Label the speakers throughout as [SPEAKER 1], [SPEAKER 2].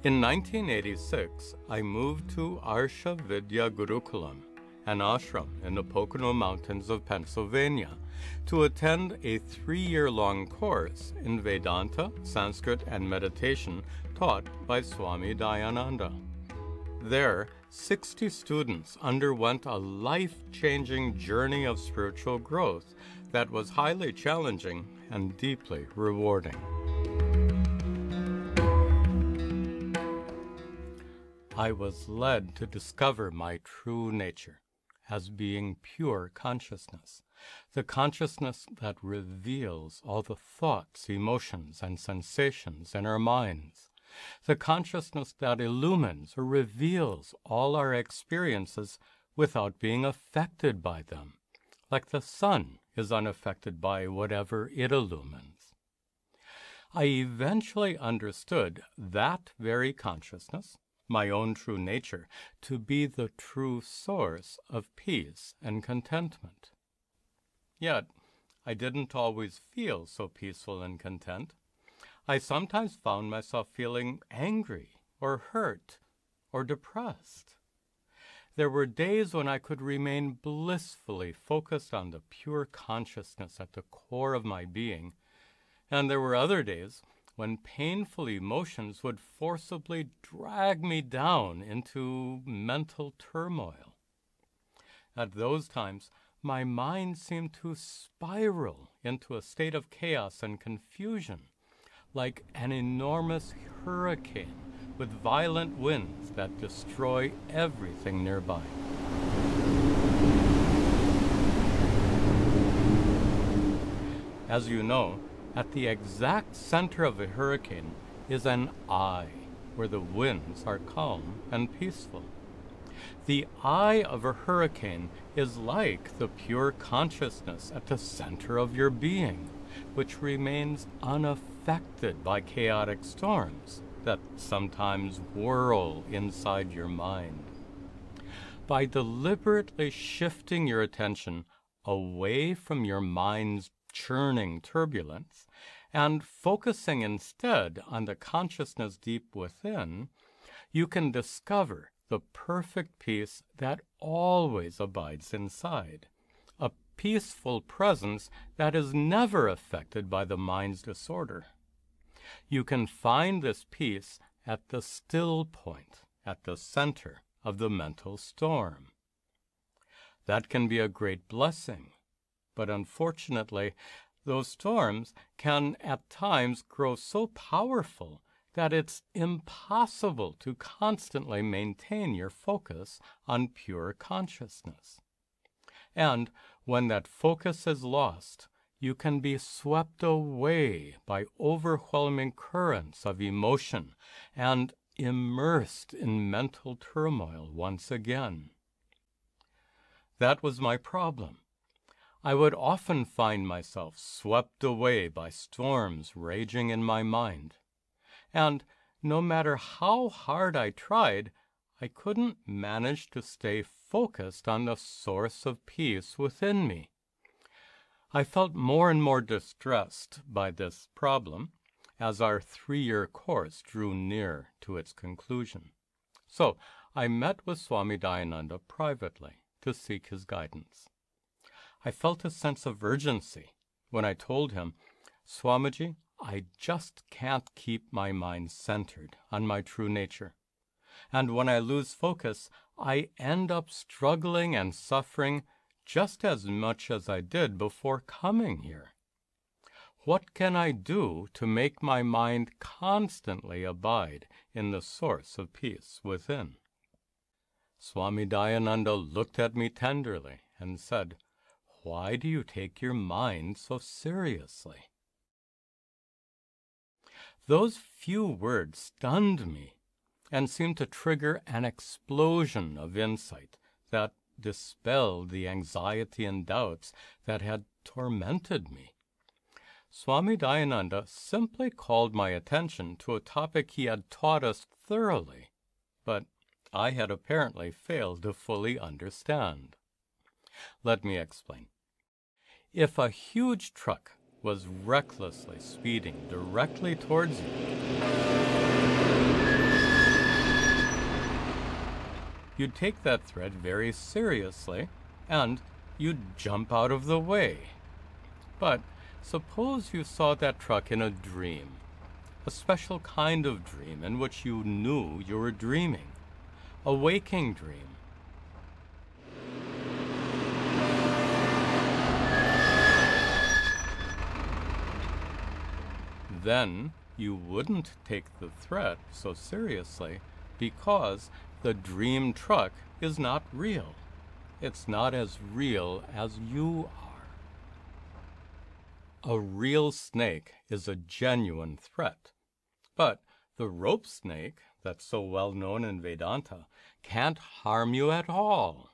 [SPEAKER 1] In 1986, I moved to Arsha Vidya Gurukulam, an ashram in the Pocono Mountains of Pennsylvania, to attend a 3-year-long course in Vedanta, Sanskrit, and meditation taught by Swami Dayananda. There, 60 students underwent a life-changing journey of spiritual growth that was highly challenging and deeply rewarding. I was led to discover my true nature as being pure consciousness, the consciousness that reveals all the thoughts, emotions, and sensations in our minds, the consciousness that illumines or reveals all our experiences without being affected by them, like the sun is unaffected by whatever it illumines. I eventually understood that very consciousness, my own true nature, to be the true source of peace and contentment. Yet, I didn't always feel so peaceful and content. I sometimes found myself feeling angry or hurt or depressed. There were days when I could remain blissfully focused on the pure consciousness at the core of my being, and there were other days when painful emotions would forcibly drag me down into mental turmoil. At those times, my mind seemed to spiral into a state of chaos and confusion, like an enormous hurricane with violent winds that destroy everything nearby. As you know, at the exact center of a hurricane is an eye, where the winds are calm and peaceful. The eye of a hurricane is like the pure consciousness at the center of your being, which remains unaffected by chaotic storms that sometimes whirl inside your mind. By deliberately shifting your attention away from your mind's churning turbulence and focusing instead on the consciousness deep within, you can discover the perfect peace that always abides inside, a peaceful presence that is never affected by the mind's disorder. You can find this peace at the still point, at the center of the mental storm. That can be a great blessing, but unfortunately, those storms can at times grow so powerful that it's impossible to constantly maintain your focus on pure consciousness. And when that focus is lost, you can be swept away by overwhelming currents of emotion and immersed in mental turmoil once again. That was my problem. I would often find myself swept away by storms raging in my mind. And no matter how hard I tried, I couldn't manage to stay focused on the source of peace within me. I felt more and more distressed by this problem as our 3-year course drew near to its conclusion. So I met with Swami Dayananda privately to seek his guidance. I felt a sense of urgency when I told him, "Swamiji, I just can't keep my mind centered on my true nature. And when I lose focus, I end up struggling and suffering just as much as I did before coming here. What can I do to make my mind constantly abide in the source of peace within?" Swami Dayananda looked at me tenderly and said, "Why do you take your mind so seriously?" Those few words stunned me and seemed to trigger an explosion of insight that dispelled the anxiety and doubts that had tormented me. Swami Dayananda simply called my attention to a topic he had taught us thoroughly, but I had apparently failed to fully understand. Let me explain. If a huge truck was recklessly speeding directly towards you, you'd take that threat very seriously, and you'd jump out of the way. But suppose you saw that truck in a dream, a special kind of dream in which you knew you were dreaming, a waking dream. Then you wouldn't take the threat so seriously because the dream truck is not real. It's not as real as you are. A real snake is a genuine threat, but the rope snake that's so well known in Vedanta can't harm you at all.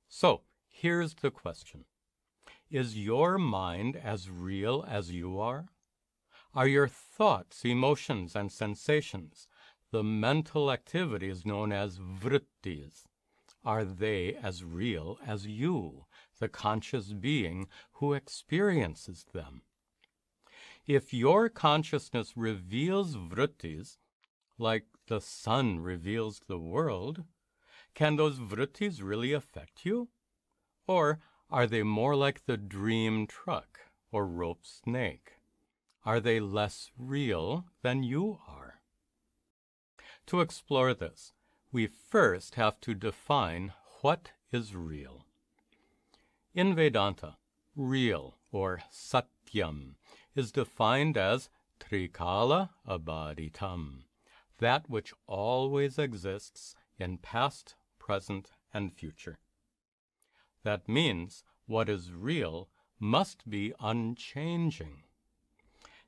[SPEAKER 1] So here's the question. Is your mind as real as you are? Are your thoughts, emotions, and sensations, the mental activities known as vrittis, are they as real as you, the conscious being who experiences them? If your consciousness reveals vrittis, like the sun reveals the world, can those vrittis really affect you? Or are they more like the dream truck or rope snake? Are they less real than you are? To explore this, we first have to define what is real. In Vedanta, real, or satyam, is defined as trikala abaditam, that which always exists in past, present, and future. That means what is real must be unchanging.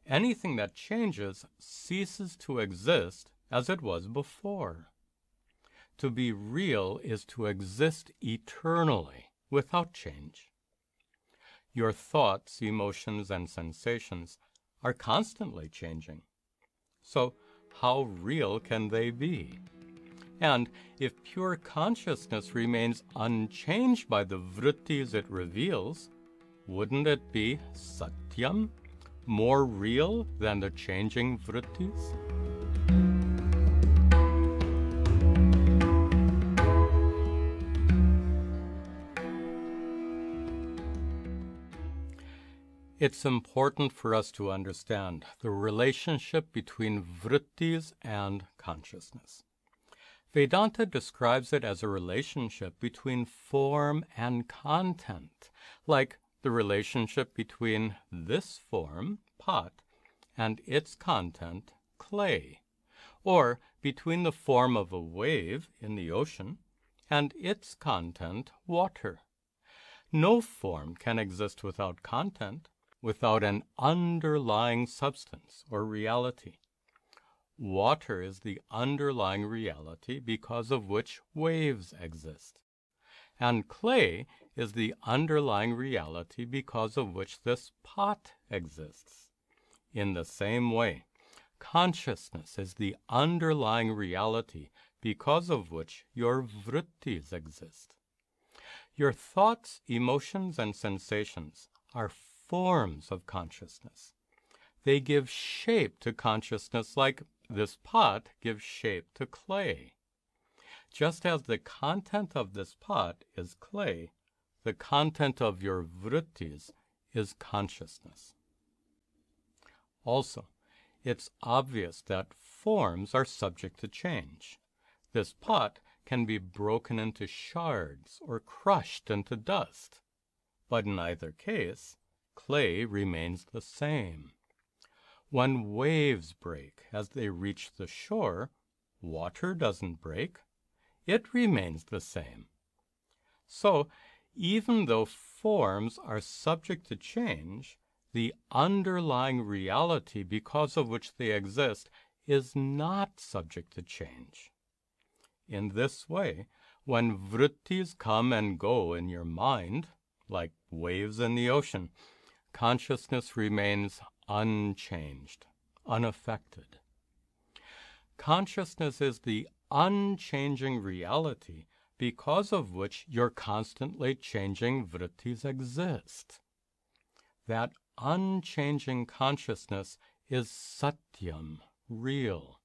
[SPEAKER 1] Anything that changes ceases to exist as it was before. To be real is to exist eternally, without change. Your thoughts, emotions, and sensations are constantly changing. So how real can they be? And if pure consciousness remains unchanged by the vrittis it reveals, wouldn't it be satyam, more real than the changing vrittis? It's important for us to understand the relationship between vrittis and consciousness. Vedanta describes it as a relationship between form and content, like the relationship between this form, pot, and its content, clay, or between the form of a wave in the ocean and its content, water. No form can exist without content, without an underlying substance or reality. Water is the underlying reality because of which waves exist. And clay is the underlying reality because of which this pot exists. In the same way, consciousness is the underlying reality because of which your vrittis exist. Your thoughts, emotions, and sensations are forms of consciousness. They give shape to consciousness like this pot gives shape to clay. Just as the content of this pot is clay, the content of your vrittis is consciousness. Also, it's obvious that forms are subject to change. This pot can be broken into shards or crushed into dust, but in either case, clay remains the same. When waves break as they reach the shore, water doesn't break. It remains the same. So, even though forms are subject to change, the underlying reality because of which they exist is not subject to change. In this way, when vrittis come and go in your mind, like waves in the ocean, consciousness remains unchanged, unaffected. Consciousness is the unchanging reality because of which your constantly changing vrittis exist. That unchanging consciousness is satyam, real,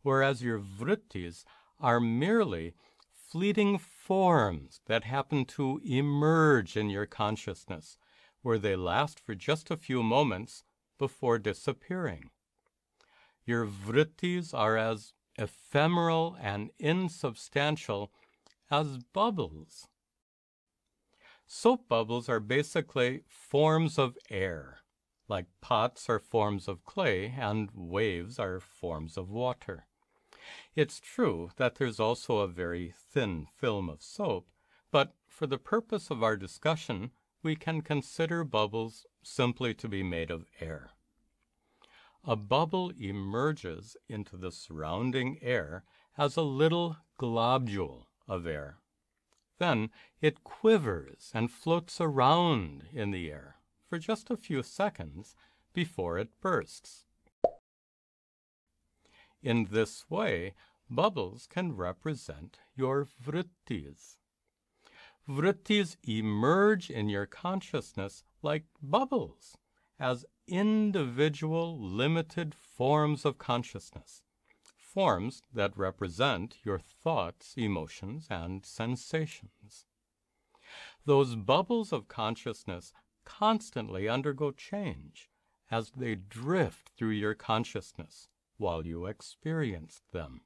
[SPEAKER 1] whereas your vrittis are merely fleeting forms that happen to emerge in your consciousness, where they last for just a few moments before disappearing. Your vrittis are as ephemeral and insubstantial as bubbles. Soap bubbles are basically forms of air, like pots are forms of clay and waves are forms of water. It's true that there's also a very thin film of soap, but for the purpose of our discussion, we can consider bubbles simply to be made of air. A bubble emerges into the surrounding air as a little globule of air. Then it quivers and floats around in the air for just a few seconds before it bursts. In this way, bubbles can represent your vrittis. Vrittis emerge in your consciousness like bubbles, as individual, limited forms of consciousness, forms that represent your thoughts, emotions, and sensations. Those bubbles of consciousness constantly undergo change as they drift through your consciousness while you experience them.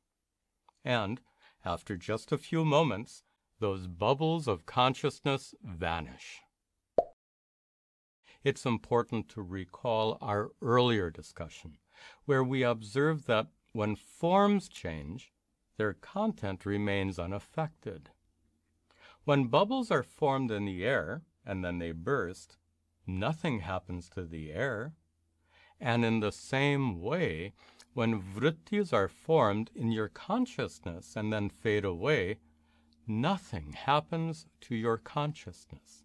[SPEAKER 1] And after just a few moments, those bubbles of consciousness vanish. It's important to recall our earlier discussion, where we observed that when forms change, their content remains unaffected. When bubbles are formed in the air and then they burst, nothing happens to the air. And in the same way, when vrittis are formed in your consciousness and then fade away, nothing happens to your consciousness.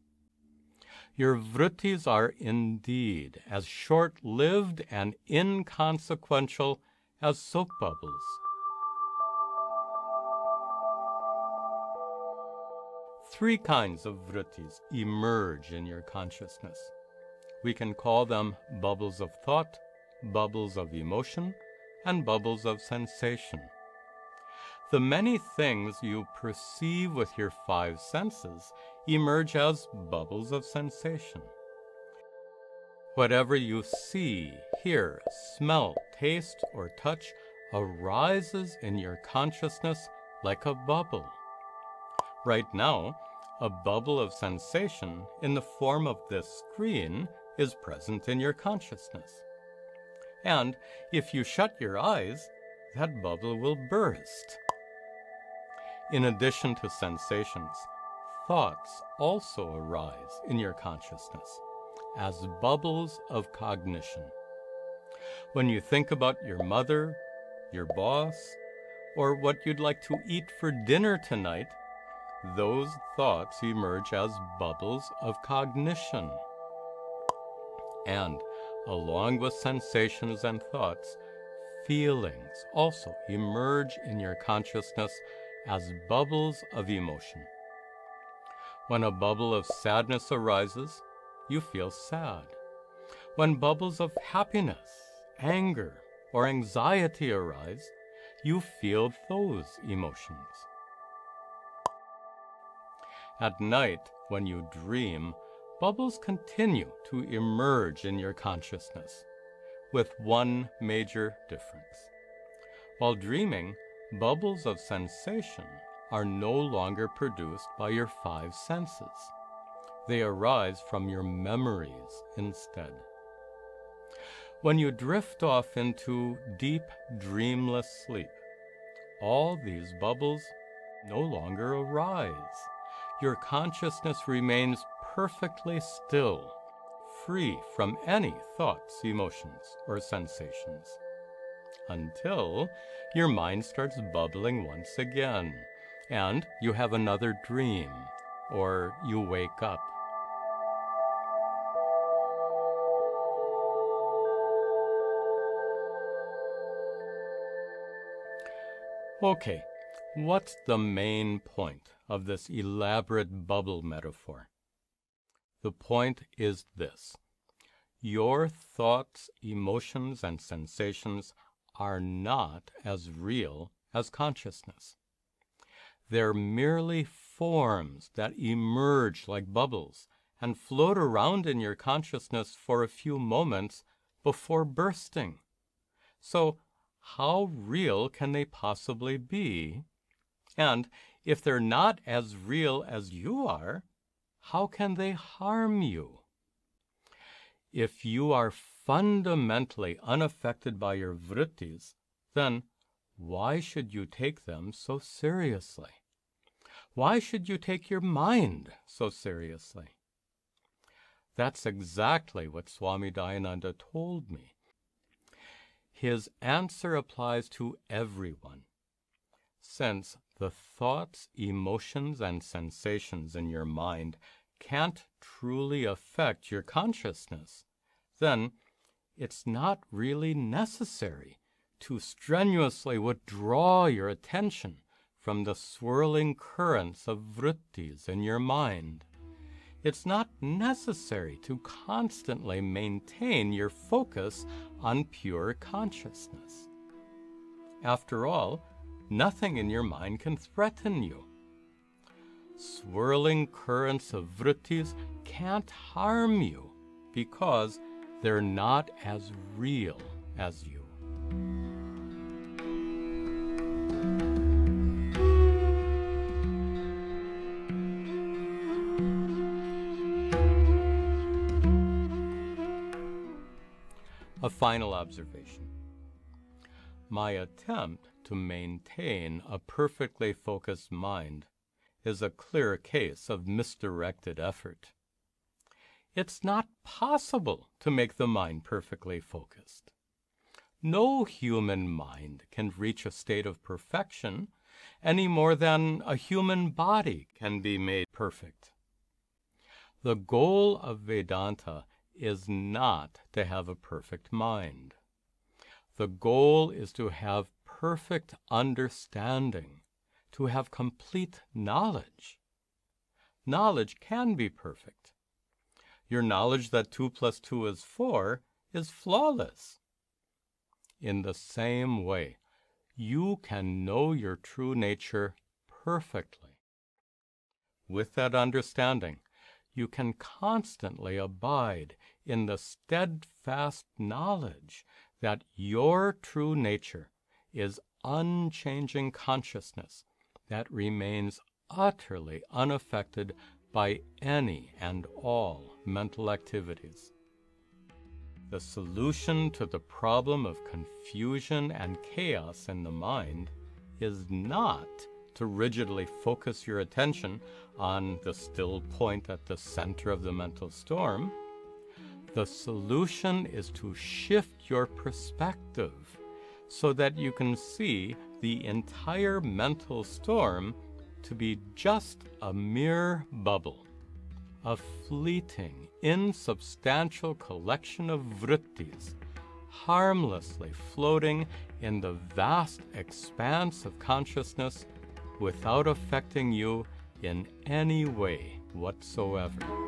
[SPEAKER 1] Your vrittis are indeed as short-lived and inconsequential as soap bubbles. Three kinds of vrittis emerge in your consciousness. We can call them bubbles of thought, bubbles of emotion, and bubbles of sensation. The many things you perceive with your five senses emerge as bubbles of sensation. Whatever you see, hear, smell, taste, or touch arises in your consciousness like a bubble. Right now, a bubble of sensation in the form of this screen is present in your consciousness. And if you shut your eyes, that bubble will burst. In addition to sensations, thoughts also arise in your consciousness as bubbles of cognition. When you think about your mother, your boss, or what you'd like to eat for dinner tonight, those thoughts emerge as bubbles of cognition. And along with sensations and thoughts, feelings also emerge in your consciousness as bubbles of emotion. When a bubble of sadness arises, you feel sad. When bubbles of happiness, anger, or anxiety arise, you feel those emotions. At night, when you dream, bubbles continue to emerge in your consciousness, with one major difference. While dreaming, bubbles of sensation are no longer produced by your five senses. They arise from your memories instead. When you drift off into deep, dreamless sleep, all these bubbles no longer arise. Your consciousness remains perfectly still, free from any thoughts, emotions, or sensations, until your mind starts bubbling once again, and you have another dream, or you wake up. Okay, what's the main point of this elaborate bubble metaphor? The point is this: your thoughts, emotions, and sensations are not as real as consciousness. They're merely forms that emerge like bubbles and float around in your consciousness for a few moments before bursting. So how real can they possibly be? And if they're not as real as you are, how can they harm you? If you are fundamentally unaffected by your vrittis, then why should you take them so seriously? Why should you take your mind so seriously? That's exactly what Swami Dayananda told me. His answer applies to everyone. Since the thoughts, emotions, and sensations in your mind can't truly affect your consciousness, then it's not really necessary to strenuously withdraw your attention from the swirling currents of vrittis in your mind. It's not necessary to constantly maintain your focus on pure consciousness. After all, nothing in your mind can threaten you. Swirling currents of vrittis can't harm you because they're not as real as you. A final observation. My attempt to maintain a perfectly focused mind is a clear case of misdirected effort. It's not possible to make the mind perfectly focused. No human mind can reach a state of perfection any more than a human body can be made perfect. The goal of Vedanta is not to have a perfect mind. The goal is to have perfect understanding, to have complete knowledge. Knowledge can be perfect. Your knowledge that 2 + 2 is 4 is flawless. In the same way, you can know your true nature perfectly. With that understanding, you can constantly abide in the steadfast knowledge that your true nature is unchanging consciousness that remains utterly unaffected by any and all mental activities. The solution to the problem of confusion and chaos in the mind is not to rigidly focus your attention on the still point at the center of the mental storm. The solution is to shift your perspective so that you can see the entire mental storm to be just a mere bubble, a fleeting, insubstantial collection of vrittis, harmlessly floating in the vast expanse of consciousness without affecting you in any way whatsoever.